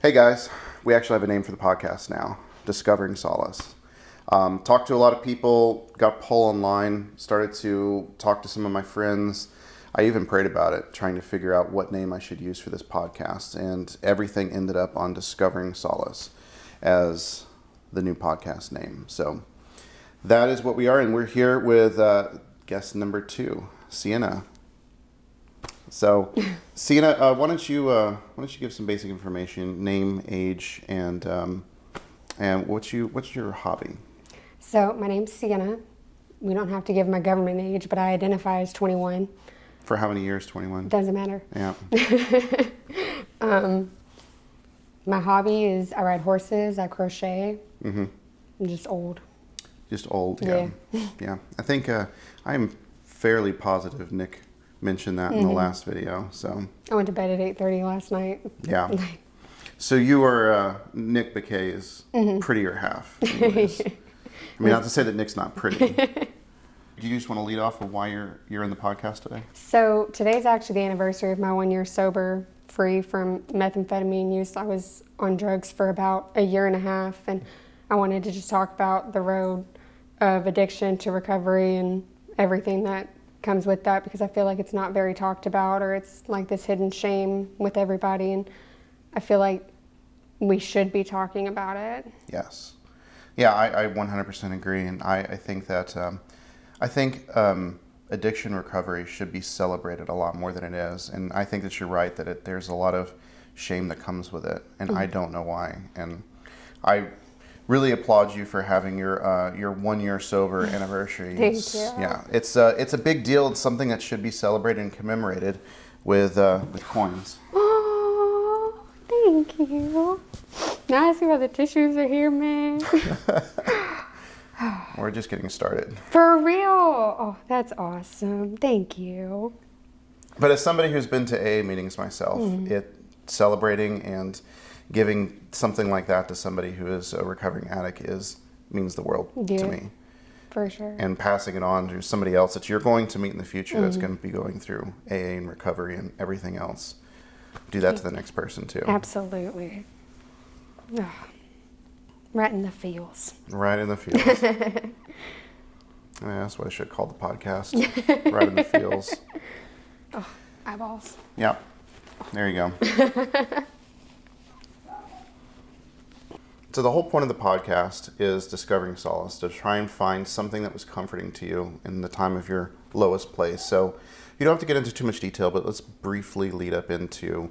Hey guys, we actually have a name for the podcast now, Discovering Solace. Talked to a lot of people, got a poll online, started to talk to some of my friends. I even prayed about it, trying to figure out what name I should use for this podcast, and everything ended up on Discovering Solace as the new podcast name. So that is what we are, and we're here with guest number 2, Seinna. So, Seinna, why don't you give some basic information, name, age, and what's your hobby? So my name's Seinna. We don't have to give my government age, but I identify as 21. For how many years? 21. Doesn't matter. Yeah. My hobby is I ride horses. I crochet. Mm-hmm. I'm just old. Just old. Yeah. Yeah. I think I'm fairly positive Nick mentioned that in the last video. So I went to bed at 8:30 last night. Yeah. So you are Nick Bakay's prettier half. Anyways. I mean, not to say that Nick's not pretty. Do you just want to lead off of why you're in the podcast today? So today's actually the anniversary of my 1 year sober, free from methamphetamine use. I was on drugs for about a year and a half, and I wanted to just talk about the road of addiction to recovery and everything that comes with that, because I feel like it's not very talked about, or it's like this hidden shame with everybody, and I feel like we should be talking about it. Yes. Yeah, I 100% agree, and I think that addiction recovery should be celebrated a lot more than it is, and I think that you're right that there's a lot of shame that comes with it, and I don't know why. And I really applaud you for having your 1 year sober anniversary. Thank you. Yeah, it's a big deal. It's something that should be celebrated and commemorated with coins. Oh, thank you. Now I see why the tissues are here, man. We're just getting started. For real? Oh, that's awesome. Thank you. But as somebody who's been to AA meetings myself, celebrating and giving something like that to somebody who is a recovering addict means the world to me. For sure. And passing it on to somebody else that you're going to meet in the future that's going to be going through AA and recovery and everything else. Do that to the next person too. Absolutely. Oh, right in the feels. Right in the feels. Yeah, that's what I should call the podcast. Right in the feels. Oh, eyeballs. Yep. There you go. So the whole point of the podcast is discovering solace, to try and find something that was comforting to you in the time of your lowest place. So you don't have to get into too much detail, but let's briefly lead up into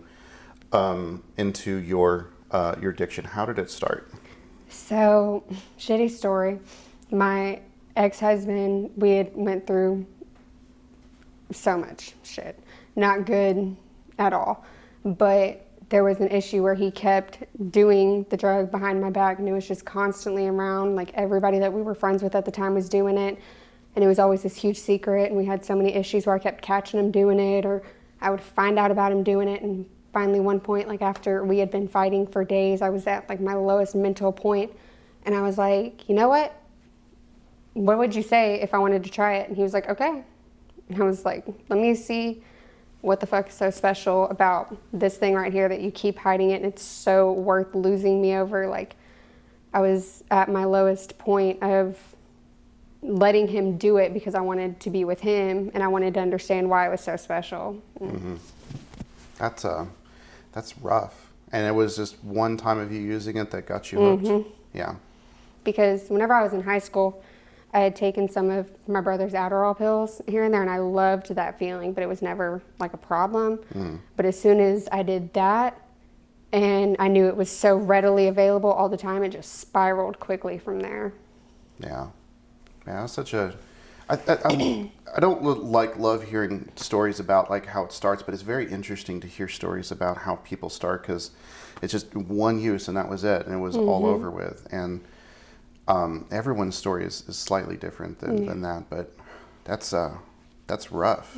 your addiction. How did it start? So, shitty story. My ex-husband, we had went through so much shit. Not good at all. But there was an issue where he kept doing the drug behind my back, and it was just constantly around. Like, everybody that we were friends with at the time was doing it, and it was always this huge secret, and we had so many issues where I kept catching him doing it, or I would find out about him doing it. And finally one point, like after we had been fighting for days, I was at like my lowest mental point, and I was like, you know what would you say if I wanted to try it? And he was like, okay. And I was like, let me see what the fuck is so special about this thing right here that you keep hiding it, and it's so worth losing me over. Like, I was at my lowest point of letting him do it because I wanted to be with him, and I wanted to understand why it was so special. Mm-hmm. That's rough. And it was just one time of you using it that got you hooked? Yeah. Because whenever I was in high school, I had taken some of my brother's Adderall pills here and there, and I loved that feeling, but it was never like a problem. But as soon as I did that, and I knew it was so readily available all the time, it just spiraled quickly from there. Yeah. Yeah, that's such a... I don't love hearing stories about like how it starts, but it's very interesting to hear stories about how people start, because it's just one use and that was it, and it was all over with. And everyone's story is slightly different than that, but that's rough.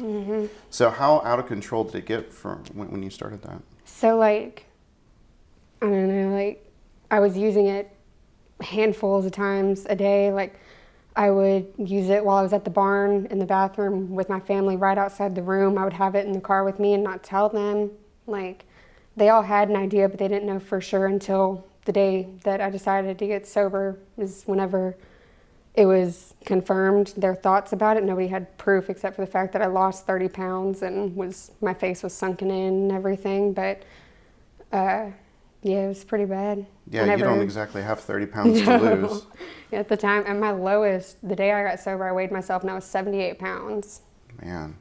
So how out of control did it get from when you started that? So like, I don't know, like I was using it handfuls of times a day. Like, I would use it while I was at the barn in the bathroom with my family right outside the room. I would have it in the car with me and not tell them. Like, they all had an idea, but they didn't know for sure until the day that I decided to get sober, is whenever it was confirmed, their thoughts about it. Nobody had proof except for the fact that I lost 30 pounds and my face was sunken in and everything. But yeah, it was pretty bad. Yeah, you don't exactly have 30 pounds to lose. At the time, at my lowest, the day I got sober, I weighed myself and I was 78 pounds. Man.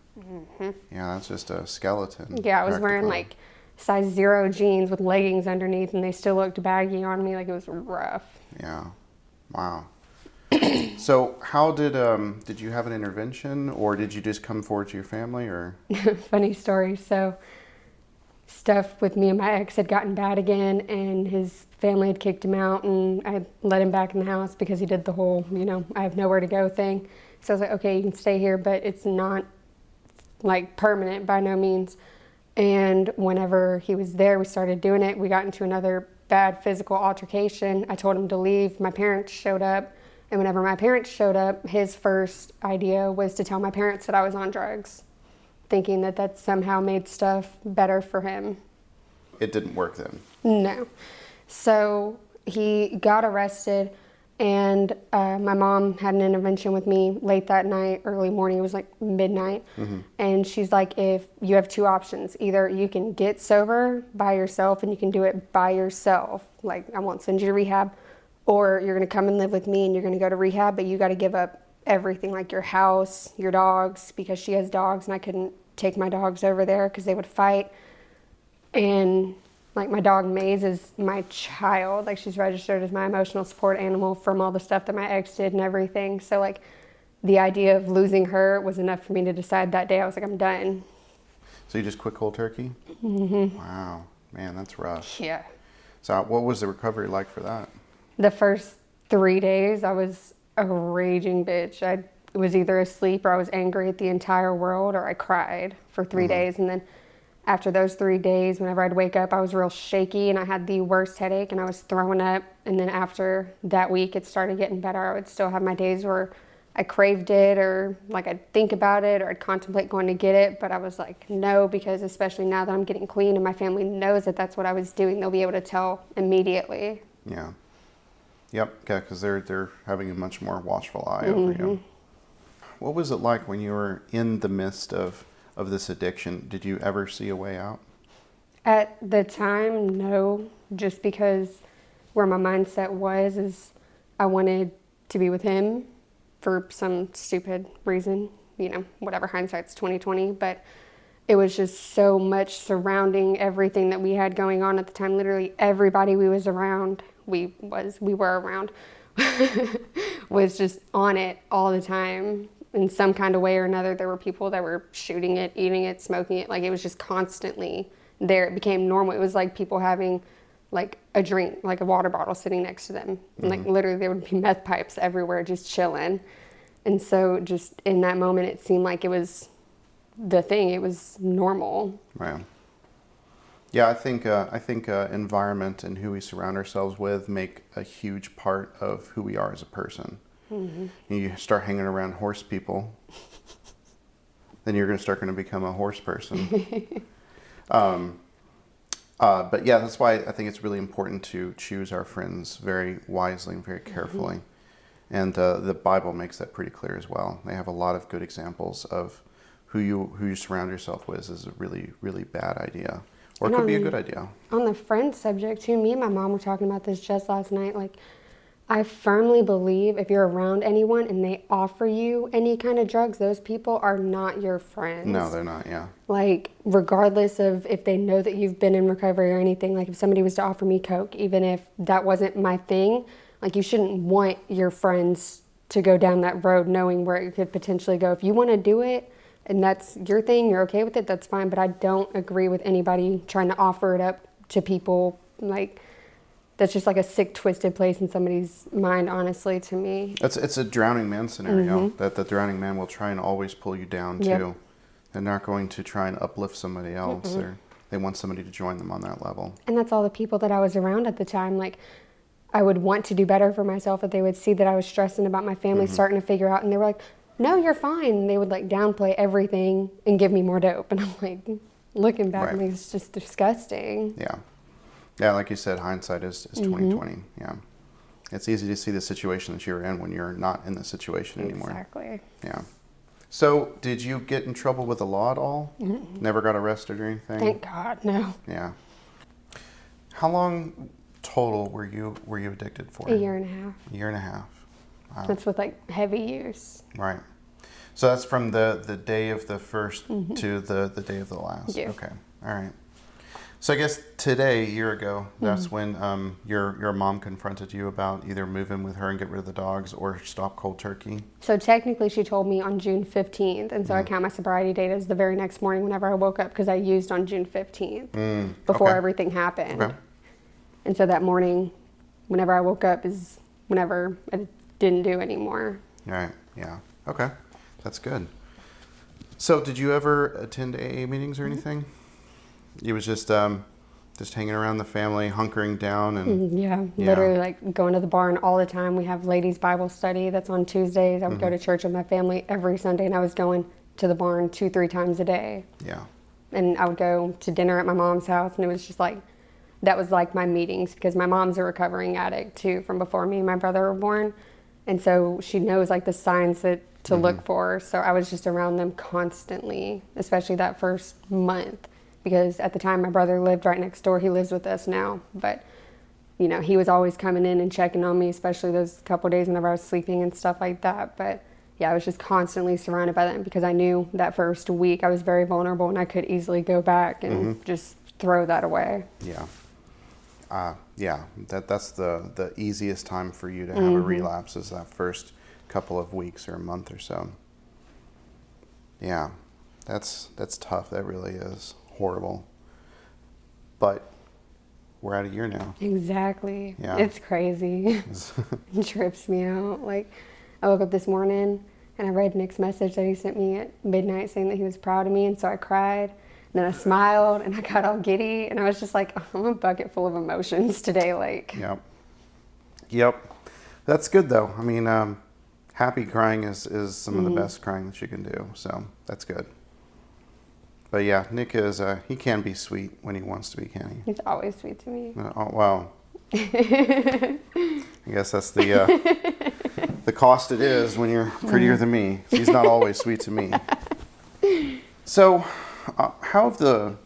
Yeah, that's just a skeleton. Yeah, I was wearing like size 0 jeans with leggings underneath, and they still looked baggy on me. Like, it was rough. Yeah. Wow. So how did you have an intervention, or did you just come forward to your family, or? Funny story. So stuff with me and my ex had gotten bad again, and his family had kicked him out, and I let him back in the house because he did the whole, I have nowhere to go thing. So I was like, okay, you can stay here, but it's not like permanent by no means. And whenever he was there, we started doing it. We got into another bad physical altercation. I told him to leave. My parents showed up. And whenever my parents showed up, his first idea was to tell my parents that I was on drugs, thinking that that somehow made stuff better for him. It didn't work then? No. So he got arrested, and my mom had an intervention with me late that night, early morning. It was like midnight. And she's like, if you have two options, either you can get sober by yourself and you can do it by yourself, like I won't send you to rehab, or you're going to come and live with me and you're going to go to rehab, but you got to give up everything, like your house, your dogs, because she has dogs and I couldn't take my dogs over there because they would fight. And like my dog Maze is my child. Like, she's registered as my emotional support animal from all the stuff that my ex did and everything. So like the idea of losing her was enough for me to decide that day. I was like, I'm done. So you just quit cold turkey? Wow, man, that's rough. Yeah. So what was the recovery like for that? The first 3 days, I was a raging bitch. I was either asleep or I was angry at the entire world, or I cried for 3 days. And then after those 3 days, whenever I'd wake up, I was real shaky and I had the worst headache and I was throwing up. And then after that week, it started getting better. I would still have my days where I craved it, or like I'd think about it, or I'd contemplate going to get it. But I was like, no, because especially now that I'm getting clean and my family knows that that's what I was doing, they'll be able to tell immediately. Yeah. Yep, yeah, because they're having a much more watchful eye over you. What was it like when you were in the midst of this addiction? Did you ever see a way out? At the time, no, just because where my mindset was is I wanted to be with him for some stupid reason, whatever, hindsight's 20/20, but it was just so much surrounding everything that we had going on at the time. Literally everybody we were around was just on it all the time in some kind of way or another. There were people that were shooting it, eating it, smoking it. Like, it was just constantly there. It became normal. It was like people having like a drink, like a water bottle sitting next to them. And like literally there would be meth pipes everywhere just chilling. And so just in that moment, it seemed like it was the thing. It was normal. Right. Yeah, I think environment and who we surround ourselves with make a huge part of who we are as a person. You start hanging around horse people, then you're going to become a horse person. But yeah, that's why I think it's really important to choose our friends very wisely and very carefully. And the Bible makes that pretty clear as well. They have a lot of good examples of who you surround yourself with is a really, really bad idea. Or it could be a good idea. On the friend subject too, me and my mom were talking about this just last night. Like, I firmly believe if you're around anyone and they offer you any kind of drugs, those people are not your friends. No, they're not, yeah. Like, regardless of if they know that you've been in recovery or anything, like if somebody was to offer me Coke, even if that wasn't my thing, like, you shouldn't want your friends to go down that road knowing where it could potentially go. If you want to do it, and that's your thing, you're okay with it, that's fine. But I don't agree with anybody trying to offer it up to people. Like, that's just like a sick, twisted place in somebody's mind, honestly, to me. It's a drowning man scenario, that the drowning man will try and always pull you down, too. They're not going to try and uplift somebody else. They want somebody to join them on that level. And that's all the people that I was around at the time. Like, I would want to do better for myself, but they would see that I was stressing about my family starting to figure out, and they were like, no, you're fine. And they would like downplay everything and give me more dope. And I'm like, looking back, Right. I mean, it's just disgusting. Yeah. Yeah, like you said, hindsight is 20/20. Yeah. It's easy to see the situation that you're in when you're not in the situation anymore. Exactly. Yeah. So, did you get in trouble with the law at all? Never got arrested or anything? Thank God, no. Yeah. How long total were you addicted for? A year and a half. A year and a half. Wow. That's with like heavy use. Right. So that's from the day of the first to the day of the last. Yeah. Okay. All right. So I guess today, a year ago, that's when your mom confronted you about either move in with her and get rid of the dogs or stop cold turkey. So technically she told me on June 15th, and so I count my sobriety date as the very next morning whenever I woke up, because I used on June 15th before Okay. everything happened. Okay. And so that morning, whenever I woke up is whenever I didn't do anymore. Right. Yeah. Okay. That's good. So did you ever attend AA meetings or anything? You was just hanging around the family, hunkering down, and Yeah, literally like going to the barn all the time. We have ladies' Bible study that's on Tuesdays. I would go to church with my family every Sunday, and I was going to the barn 2-3 times a day. yeah. And I would go to dinner at my mom's house, and it was just like, that was like my meetings, because my mom's a recovering addict too from before me and my brother were born. And so she knows like the signs that to look for. So I was just around them constantly, especially that first month. Because at the time my brother lived right next door. He lives with us now, but you know, he was always coming in and checking on me, especially those couple of days whenever I was sleeping and stuff like that. But yeah, I was just constantly surrounded by them, because I knew that first week I was very vulnerable and I could easily go back and just throw that away. Yeah. Yeah. That's the easiest time for you to have a relapse, is that first couple of weeks or a month or so. Yeah. That's tough. That really is horrible. But we're at a year now. Exactly. Yeah. It's crazy. It trips me out. Like, I woke up this morning and I read Nick's message that he sent me at midnight saying that he was proud of me, and so I cried. And then I smiled and I got all giddy, and I was just like, I'm a bucket full of emotions today. Like, Yep. That's good though. I mean, happy crying is some of the best crying that you can do. So that's good. But yeah, Nick is, he can be sweet when he wants to be, can he? he's always sweet to me. Oh, wow. I guess that's the cost it is when you're prettier than me. He's not always sweet to me. So, how have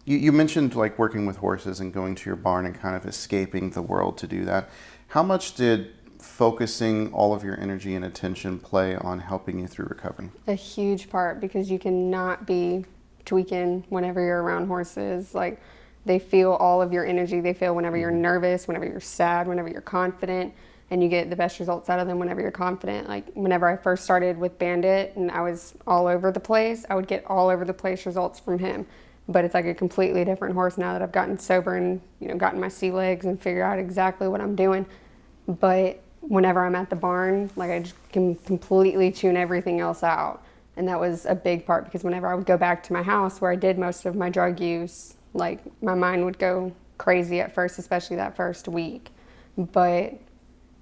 you mentioned like working with horses and going to your barn and kind of escaping the world to do that. How much did focusing all of your energy and attention play on helping you through recovery? A huge part, because you cannot be tweaking whenever you're around horses. Like, they feel all of your energy. They feel whenever you're nervous, whenever you're sad, whenever you're confident, and you get the best results out of them whenever you're confident. Like, whenever I first started with Bandit and I was all over the place, I would get all over the place results from him. But it's like a completely different horse now that I've gotten sober and, you know, gotten my sea legs and figure out exactly what I'm doing. But whenever I'm at the barn, like, I just can completely tune everything else out. And that was a big part, because whenever I would go back to my house where I did most of my drug use, like, my mind would go crazy at first, especially that first week. But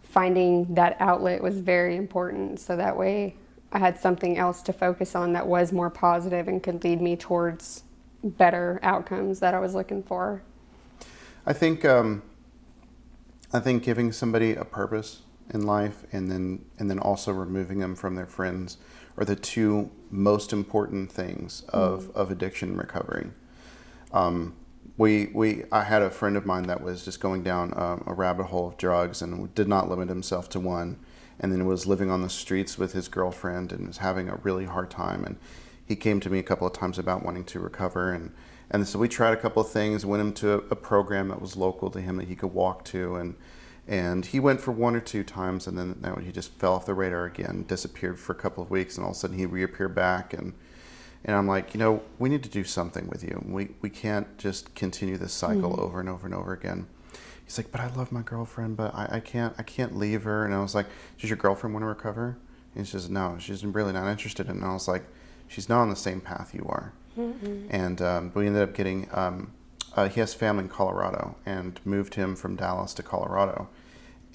finding that outlet was very important, so that way I had something else to focus on that was more positive and could lead me towards better outcomes that I was looking for. I think giving somebody a purpose in life and then also removing them from their friends are the two most important things of addiction and recovery. I had a friend of mine that was just going down a rabbit hole of drugs and did not limit himself to one, and then was living on the streets with his girlfriend and was having a really hard time. And he came to me a couple of times about wanting to recover, and so we tried a couple of things, went him to a program that was local to him that he could walk to, and he went for 1 or 2 times, and then he just fell off the radar again, disappeared for a couple of weeks, and all of a sudden he reappeared back. And I'm like, you know, we need to do something with you. We can't just continue this cycle over and over and over again. He's like, but I love my girlfriend, but I can't leave her. And I was like, does your girlfriend want to recover? And he says, no, she's really not interested. And I was like, she's not on the same path you are. And we ended up getting, he has family in Colorado, and moved him from Dallas to Colorado,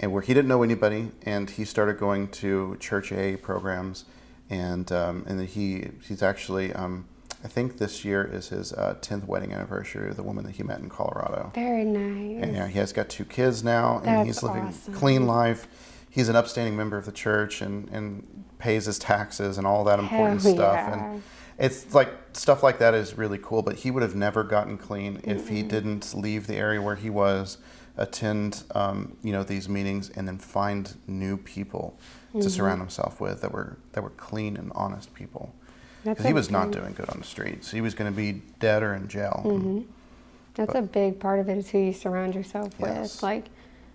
and where he didn't know anybody, and he started going to church AA programs, and then he's actually I think this year is his 10th wedding anniversary of the woman that he met in Colorado. Very nice. And he has got 2 kids now, and That's he's living awesome. a clean life. He's an upstanding member of the church and pays his taxes and all that important Hell stuff. yeah. And it's like stuff like that is really cool, but he would have never gotten clean if he didn't leave the area where he was, attend these meetings, and then find new people to surround himself with that were clean and honest people. Because he was not doing good on the streets. He was going to be dead or in jail. That's a big part of it, is who you surround yourself Yes. with. Like,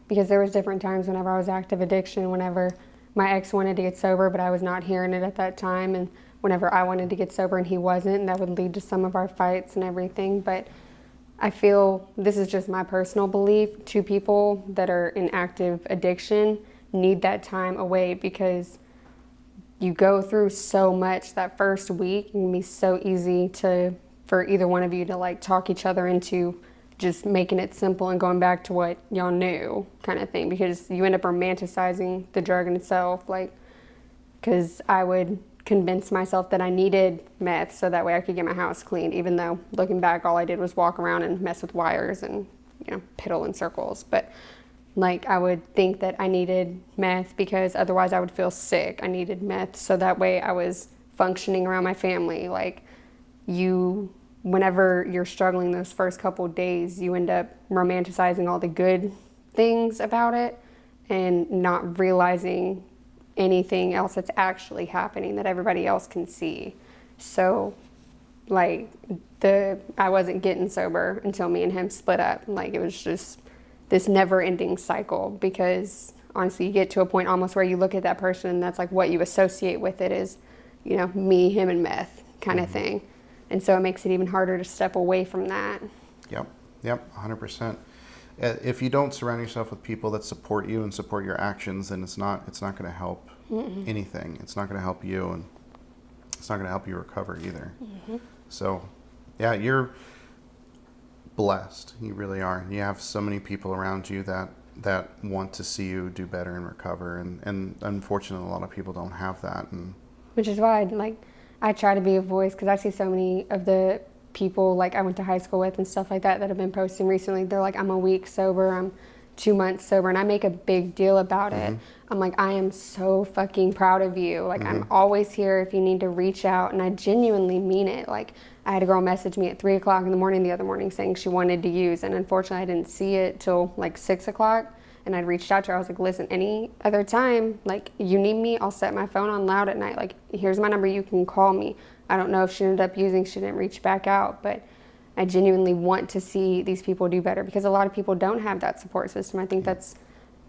because there was different times whenever I was active addiction, whenever my ex wanted to get sober, but I was not hearing it at that time, and whenever I wanted to get sober and he wasn't, and that would lead to some of our fights and everything. But I feel, this is just my personal belief, 2 people that are in active addiction need that time away, because you go through so much that first week. It can be so easy for either one of you to like talk each other into just making it simple and going back to what y'all knew, kind of thing, because you end up romanticizing the drug in itself. Like, because I would convince myself that I needed meth so that way I could get my house clean, even though looking back all I did was walk around and mess with wires and piddle in circles. But like, I would think that I needed meth because otherwise I would feel sick. I needed meth so that way I was functioning around my family. Like, whenever you're struggling those first couple of days, you end up romanticizing all the good things about it and not realizing anything else that's actually happening that everybody else can see. So like, I wasn't getting sober until me and him split up. Like, it was just this never-ending cycle, because honestly you get to a point almost where you look at that person and that's like what you associate with it is, me, him, and meth kind of thing. And so it makes it even harder to step away from that. Yep, 100%. If you don't surround yourself with people that support you and support your actions, then it's not going to help anything. It's not going to help you, and it's not going to help you recover either. So, yeah, you're blessed. You really are. You have so many people around you that want to see you do better and recover, and unfortunately a lot of people don't have that. And which is why I try to be a voice, because I see so many of the people like I went to high school with and stuff like that have been posting recently. They're like, I'm a week sober, I'm 2 months sober, and I make a big deal about it. I'm like, I am so fucking proud of you. Like, I'm always here if you need to reach out, and I genuinely mean it. Like, I had a girl message me at 3 o'clock in the morning the other morning saying she wanted to use, and unfortunately I didn't see it till like 6 o'clock, and I'd reached out to her. I was like, listen, any other time, like, you need me, I'll set my phone on loud at night. Like, here's my number, you can call me. I don't know if she ended up using, she didn't reach back out, but I genuinely want to see these people do better, because a lot of people don't have that support system. I think that's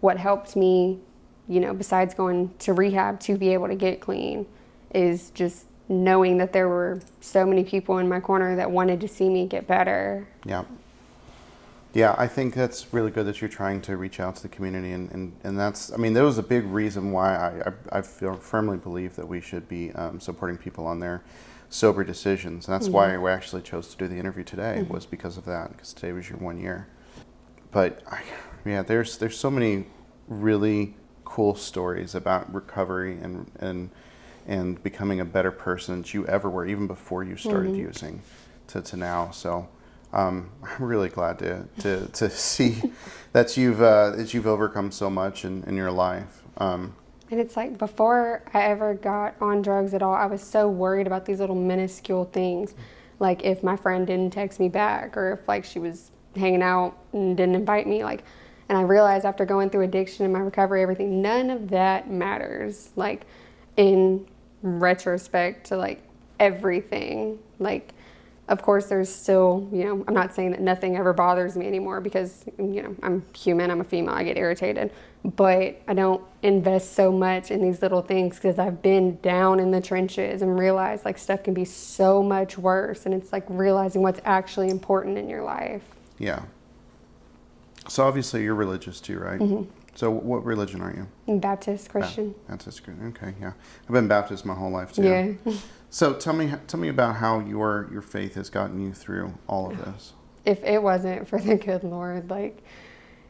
what helped me, besides going to rehab to be able to get clean, is just knowing that there were so many people in my corner that wanted to see me get better. Yeah, I think that's really good that you're trying to reach out to the community, and that's, there was a big reason why I firmly believe that we should be supporting people on their sober decisions. And that's why we actually chose to do the interview today, was because of that, because today was your 1 year. But there's so many really cool stories about recovery and becoming a better person that you ever were, even before you started using to now. So I'm really glad to see that you've overcome so much in your life. And it's like, before I ever got on drugs at all, I was so worried about these little minuscule things. Like, if my friend didn't text me back, or if like she was hanging out and didn't invite me, and I realized after going through addiction and my recovery, everything, none of that matters. Like, in retrospect to like everything, like, of course there's still, I'm not saying that nothing ever bothers me anymore, because, I'm human, I'm a female, I get irritated, but I don't invest so much in these little things, because I've been down in the trenches and realized like stuff can be so much worse, and it's like realizing what's actually important in your life. Yeah. So obviously you're religious too, right? So what religion are you? Baptist Christian. Baptist Christian. Okay, yeah. I've been Baptist my whole life too. Yeah. So tell me about how your faith has gotten you through all of this. If it wasn't for the good Lord, like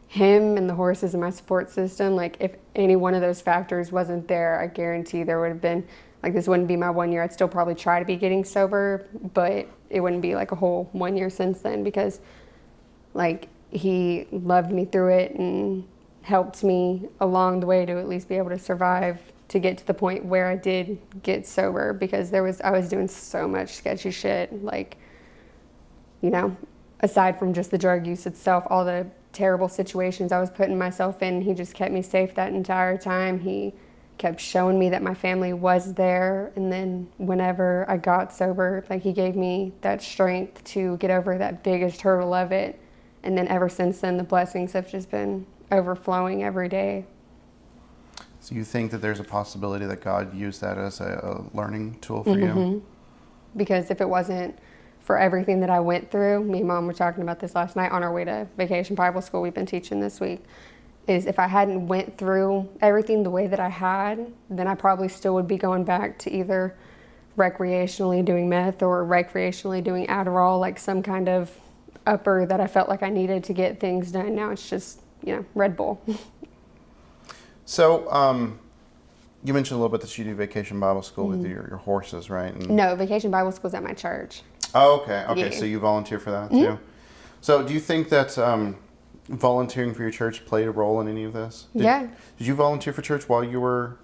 him and the horses and my support system, like if any one of those factors wasn't there, I guarantee there would have been Like, this wouldn't be my 1 year. I'd still probably try to be getting sober, but it wouldn't be like a whole 1 year since then, because like, he loved me through it and helped me along the way to at least be able to survive, to get to the point where I did get sober, because I was doing so much sketchy shit. Like, you know, aside from just the drug use itself, all the terrible situations I was putting myself in, he just kept me safe that entire time. He kept showing me that my family was there. And then whenever I got sober, like, he gave me that strength to get over that biggest hurdle of it. And then ever since then, the blessings have just been overflowing every day. So you think that there's a possibility that God used that as a learning tool for you? Because if it wasn't for everything that I went through, me and Mom were talking about this last night on our way to Vacation Bible School we've been teaching this week, is if I hadn't went through everything the way that I had, then I probably still would be going back to either recreationally doing meth or recreationally doing Adderall, like some kind of upper that I felt like I needed to get things done. Now it's just, you know, Red Bull. So, you mentioned a little bit that you do Vacation Bible School with your horses, right? And No, Vacation Bible School's at my church. Oh, okay. Okay, Yeah. so you volunteer for that too. So do you think that volunteering for your church played a role in any of this? Yeah. Did you volunteer for church while you were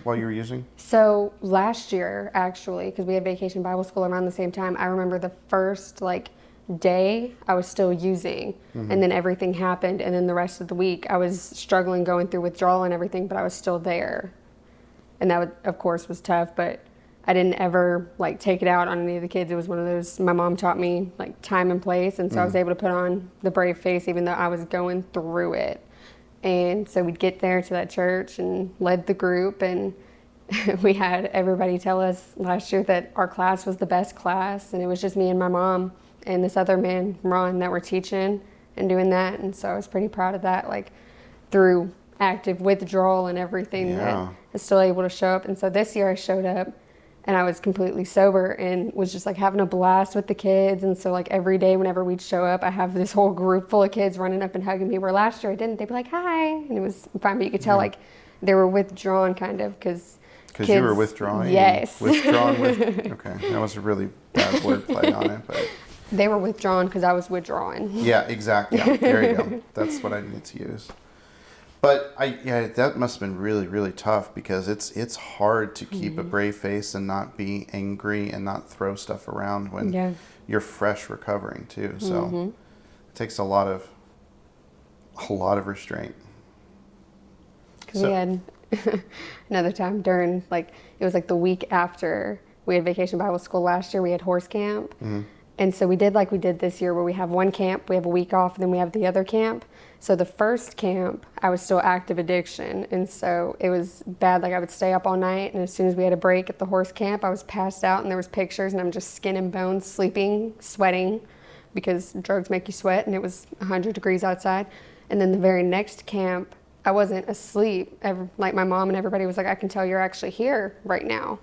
using? So last year, actually, because we had Vacation Bible School around the same time, I remember the first day I was still using, and then everything happened, and then the rest of the week I was struggling, going through withdrawal and everything, but I was still there. And that of course was tough, but I didn't ever take it out on any of the kids. It was one of those, my mom taught me time and place, and so I was able to put on the brave face even though I was going through it. And so we'd get there to that church and led the group, and we had everybody tell us last year that our class was the best class, and it was just me and my mom and this other man, Ron, that were teaching and doing that. And so I was pretty proud of that, through active withdrawal and everything, that I was still able to show up. And so this year I showed up and I was completely sober and was just having a blast with the kids. And so every day whenever we'd show up, I have this whole group full of kids running up and hugging me, where last year I didn't. They'd be like, hi. And it was fine, but you could tell they were withdrawn kind of, because you were withdrawing? Yes. Withdrawn with, okay, that was a really bad wordplay on it, but. They were withdrawn because I was withdrawing. Yeah, exactly. Yeah, there you go. That's what I need to use. But that must have been really, really tough, because it's hard to keep a brave face and not be angry and not throw stuff around when you're fresh recovering too. So it takes a lot of restraint. Because we had another time during it was the week after we had Vacation Bible School last year, we had horse camp. And so we did we did this year, where we have one camp, we have a week off, and then we have the other camp. So the first camp, I was still active addiction. And so it was bad. I would stay up all night. And as soon as we had a break at the horse camp, I was passed out, and there was pictures, and I'm just skin and bones, sleeping, sweating, because drugs make you sweat, and it was 100 degrees outside. And then the very next camp, I wasn't asleep. My mom and everybody was like, I can tell you're actually here right now.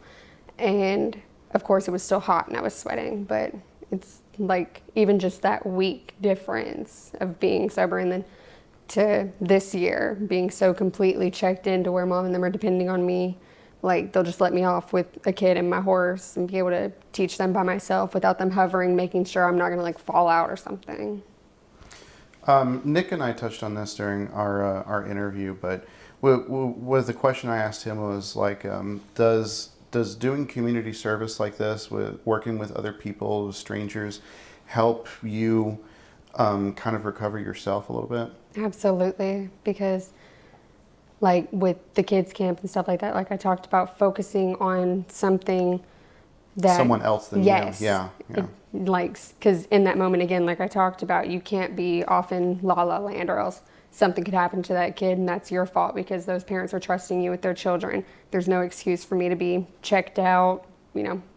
And of course it was still hot and I was sweating, but it's even just that week difference of being sober, and then to this year being so completely checked in, to where Mom and them are depending on me. They'll just let me off with a kid and my horse and be able to teach them by myself without them hovering, making sure I'm not going to fall out or something. Nick and I touched on this during our interview, but with the question I asked him was does doing community service like this, with working with other people, strangers, help you kind of recover yourself a little bit? Absolutely, because with the kids camp and stuff like that, I talked about focusing on something that someone else than you. Yeah. Because in that moment, again, I talked about, you can't be off in la la land, or else something could happen to that kid, and that's your fault, because those parents are trusting you with their children. There's no excuse for me to be checked out,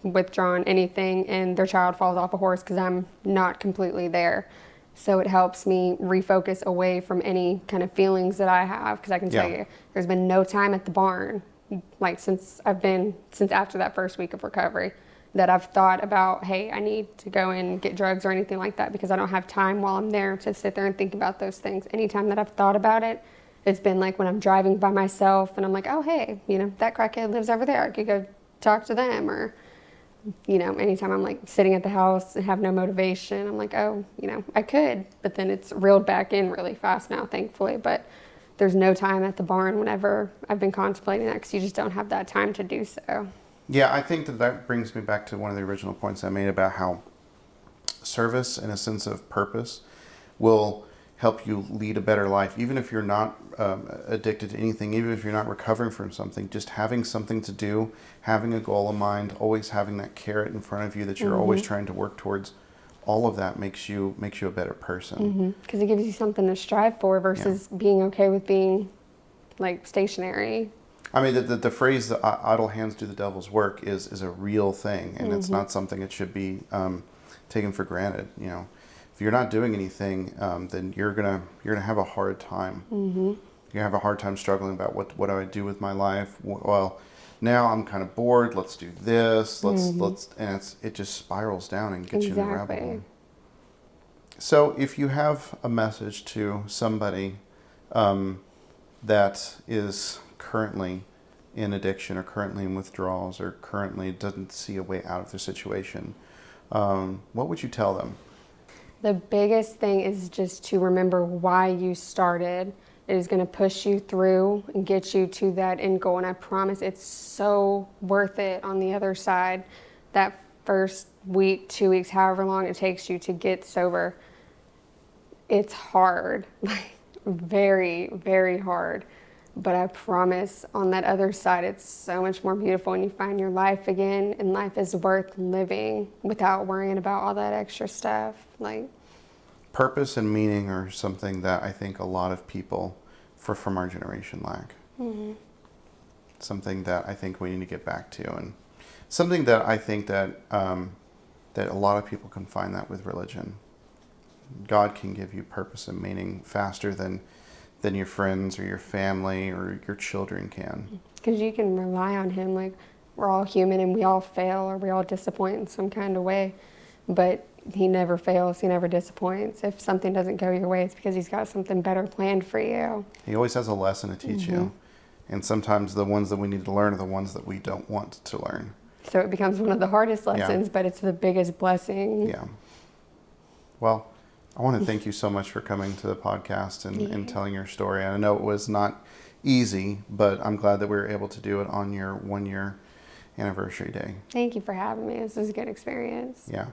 withdrawn, anything, and their child falls off a horse because I'm not completely there. So it helps me refocus away from any kind of feelings that I have, because I can tell you, there's been no time at the barn, since after that first week of recovery, that I've thought about, hey, I need to go and get drugs or anything like that, because I don't have time while I'm there to sit there and think about those things. Anytime that I've thought about it, it's been when I'm driving by myself and I'm like, oh, hey, that crackhead lives over there. I could go talk to them. Or, anytime I'm like sitting at the house and have no motivation, I'm like, oh, I could. But then it's reeled back in really fast now, thankfully. But there's no time at the barn whenever I've been contemplating that, because you just don't have that time to do so. Yeah, I think that brings me back to one of the original points I made about how service and a sense of purpose will help you lead a better life. Even if you're not addicted to anything, even if you're not recovering from something, just having something to do, having a goal in mind, always having that carrot in front of you that you're always trying to work towards, all of that makes you a better person. Because it gives you something to strive for versus being okay with being like stationary. I mean, the phrase that idle hands do the devil's work is a real thing, and it's not something that should be taken for granted. If you're not doing anything, then you're gonna have a hard time. You're gonna have a hard time struggling about what do I do with my life. Well, now I'm kind of bored. Let's do this. Let's and it just spirals down and gets you in the rabbit hole. So if you have a message to somebody that is currently in addiction or currently in withdrawals or currently doesn't see a way out of their situation, what would you tell them? The biggest thing is just to remember why you started. It is going to push you through and get you to that end goal. And I promise it's so worth it on the other side. That first week, 2 weeks, however long it takes you to get sober, it's hard, very, very hard. But I promise on that other side, it's so much more beautiful when you find your life again, and life is worth living without worrying about all that extra stuff. Purpose and meaning are something that I think a lot of people from our generation lack. Something that I think we need to get back to, and something that I think that that a lot of people can find that with religion. God can give you purpose and meaning faster than your friends or your family or your children can. Because you can rely on him. We're all human and we all fail or we all disappoint in some kind of way. But he never fails. He never disappoints. If something doesn't go your way, it's because he's got something better planned for you. He always has a lesson to teach you. And sometimes the ones that we need to learn are the ones that we don't want to learn. So it becomes one of the hardest lessons, but it's the biggest blessing. Yeah. Well, I want to thank you so much for coming to the podcast and telling your story. I know it was not easy, but I'm glad that we were able to do it on your 1-year anniversary day. Thank you for having me. This was a good experience. Yeah.